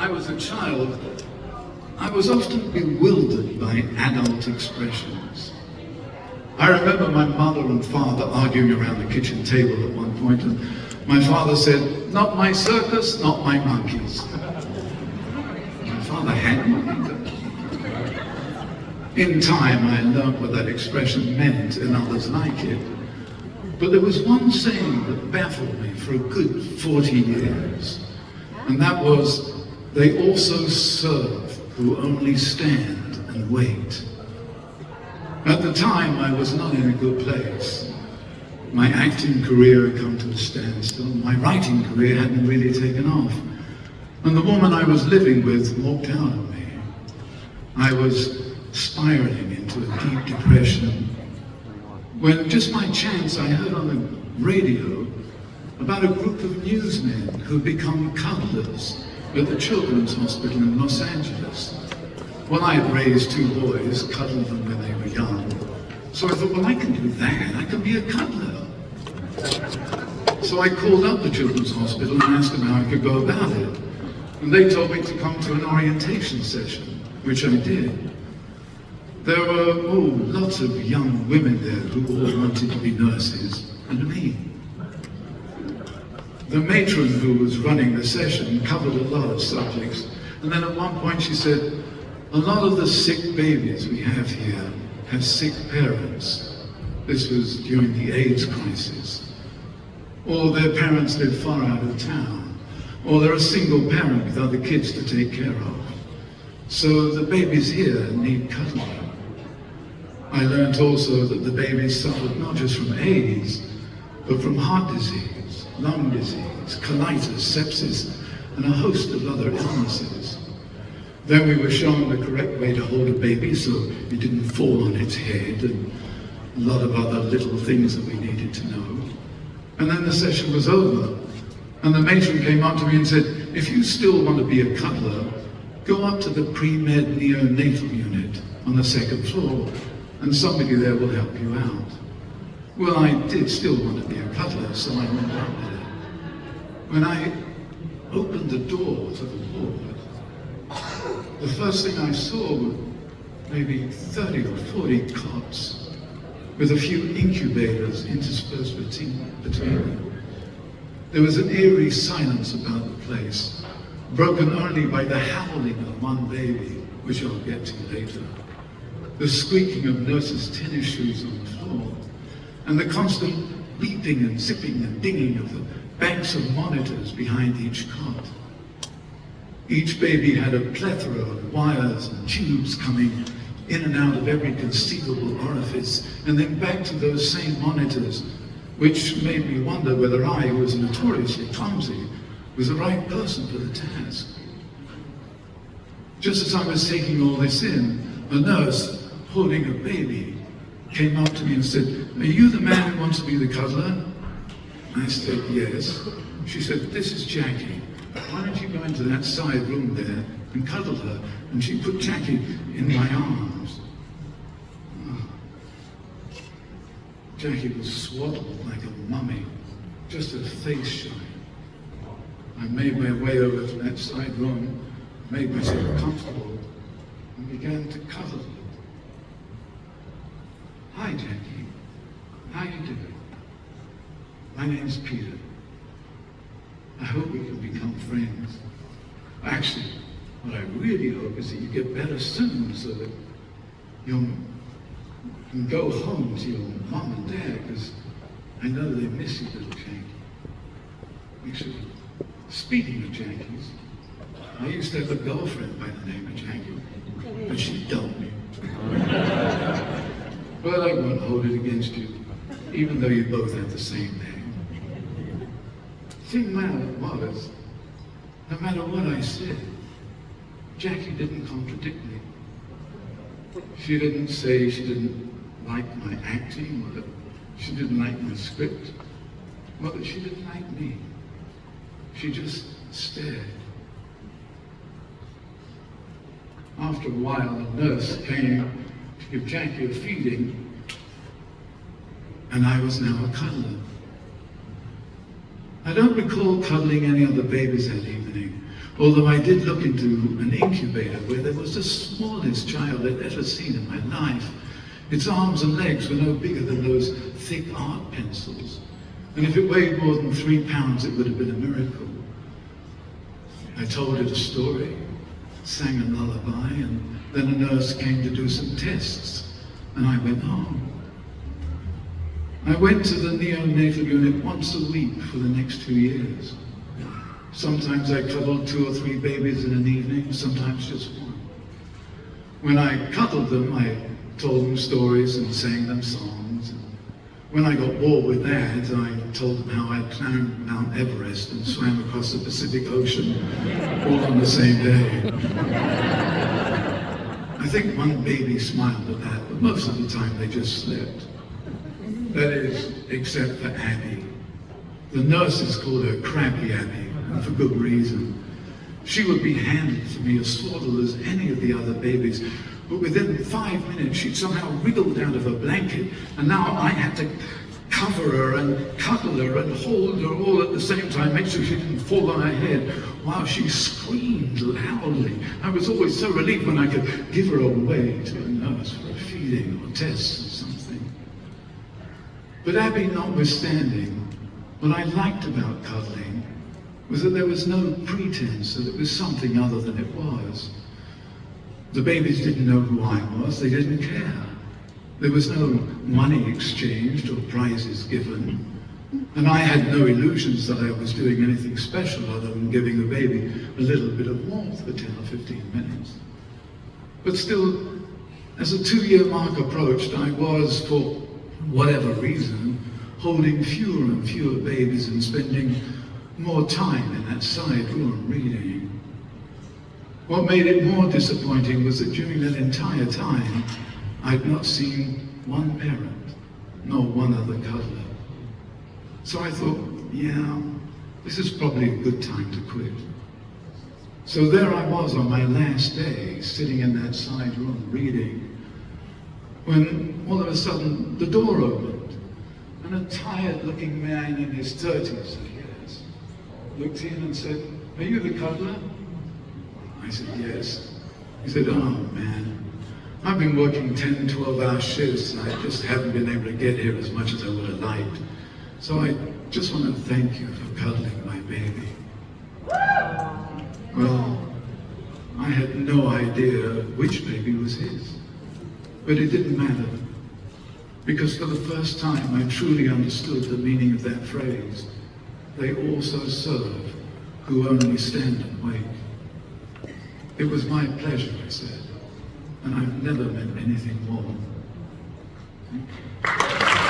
I was a child, I was often bewildered by adult expressions. I remember my mother and father arguing around the kitchen table at one point, and my father said, "Not my circus, not my monkeys." My father had monkeys. In time, I learned what that expression meant and others like it. But there was one saying that baffled me for a good 40 years, and that was, "They also serve who only stand and wait." At the time, I was not in a good place. My acting career had come to a standstill. My writing career hadn't really taken off. And the woman I was living with walked out on me. I was spiraling into a deep depression when, just by chance, I heard on the radio about a group of newsmen who'd become cuddlers at the Children's Hospital in Los Angeles. Well, I had raised 2 boys, cuddled them when they were young. So I thought, well, I can do that. I can be a cuddler. So I called up the Children's Hospital and asked them how I could go about it. And they told me to come to an orientation session, which I did. There were, lots of young women there who all wanted to be nurses, and me. The matron who was running the session covered a lot of subjects, and then at one point she said, "A lot of the sick babies we have here have sick parents." This was during the AIDS crisis. Or their parents live far out of town, or they're a single parent with other kids to take care of. So the babies here need cuddling. I learned also that the babies suffered not just from AIDS, but from heart disease, lung disease, colitis, sepsis, and a host of other illnesses. Then we were shown the correct way to hold a baby so it didn't fall on its head, and a lot of other little things that we needed to know. And then the session was over, and the matron came up to me and said, "If you still want to be a cuddler, go up to the pre-med neonatal unit on the 2nd floor, and somebody there will help you out." Well, I did still want to be a cuddler, so I went up there. When I opened the door to the ward, the first thing I saw were maybe 30 or 40 cots with a few incubators interspersed between them. There was an eerie silence about the place, broken only by the howling of one baby, which I'll get to later, the squeaking of nurses' tennis shoes on the floor, and the constant beeping and zipping and dinging of the banks of monitors behind each cot. Each baby had a plethora of wires and tubes coming in and out of every conceivable orifice, and then back to those same monitors, which made me wonder whether I, who was notoriously clumsy, was the right person for the task. Just as I was taking all this in, a nurse holding a baby came up to me and said, "Are you the man who wants to be the cuddler?" I said, "Yes." She said, "This is Jackie. Why don't you go into that side room there and cuddle her?" And she put Jackie in my arms. Oh. Jackie was swaddled like a mummy, just her face showing. I made my way over to that side room, made myself comfortable, and began to cuddle her. "Hi, Jackie. How you doing? My name's Peter. I hope we can become friends. Actually, what I really hope is that you get better soon so that you can go home to your mom and dad, because I know they miss you, little Jackie." Actually, speaking of Jackies, I used to have a girlfriend by the name of Jackie, but she dumped me. But I won't hold it against you, even though you both have the same name. The thing was, no matter what I said, Jackie didn't contradict me. She didn't say she didn't like my acting, or that she didn't like my script, or that she didn't like me. She just stared. After a while, a nurse came to give Jackie a feeding, and I was now a cuddler. I don't recall cuddling any other babies that evening, Although I did look into an incubator where there was the smallest child I'd ever seen in my life. Its arms and legs were no bigger than those thick art pencils. And if it weighed more than 3 pounds, it would have been a miracle. I told it a story, sang a lullaby, and then a nurse came to do some tests, and I went home. I went to the neonatal unit once a week for the next 2 years. Sometimes I cuddled 2 or 3 babies in an evening, sometimes just one. When I cuddled them, I told them stories and sang them songs. When I got bored with that, I told them how I climbed Mount Everest and swam across the Pacific Ocean all on the same day. I think one baby smiled at that, but most of the time they just slept. That is, except for Abby. The nurses called her Crappy Abby, and for good reason. She would be handled to me as swaddled as any of the other babies, but within 5 minutes she'd somehow wriggled out of her blanket, and now I had to cover her and cuddle her and hold her all at the same time, make sure she didn't fall on her head, while she screamed loudly. I was always so relieved when I could give her away to a nurse for a feeding or test or something. But Abby notwithstanding, what I liked about cuddling was that there was no pretense that it was something other than it was. The babies didn't know who I was, they didn't care. There was no money exchanged or prizes given, and I had no illusions that I was doing anything special other than giving the baby a little bit of warmth for 10 or 15 minutes. But still, as a 2-year mark approached, I was, for whatever reason, holding fewer and fewer babies and spending more time in that side room reading. What made it more disappointing was that during that entire time, I'd not seen one parent, nor one other cuddler. So I thought, yeah, this is probably a good time to quit. So there I was on my last day, sitting in that side room reading, when all of a sudden the door opened, and a tired-looking man in his 30s, looked in and said, "Are you the cuddler?" I said, "Yes." He said, "Oh man, I've been working 10, 12-hour shifts and I just haven't been able to get here as much as I would have liked. So I just want to thank you for cuddling my baby." Well, I had no idea which baby was his, but it didn't matter, because for the first time I truly understood the meaning of that phrase. They also serve who only stand and wait. It was my pleasure, I said, and I've never meant anything more. Thank you.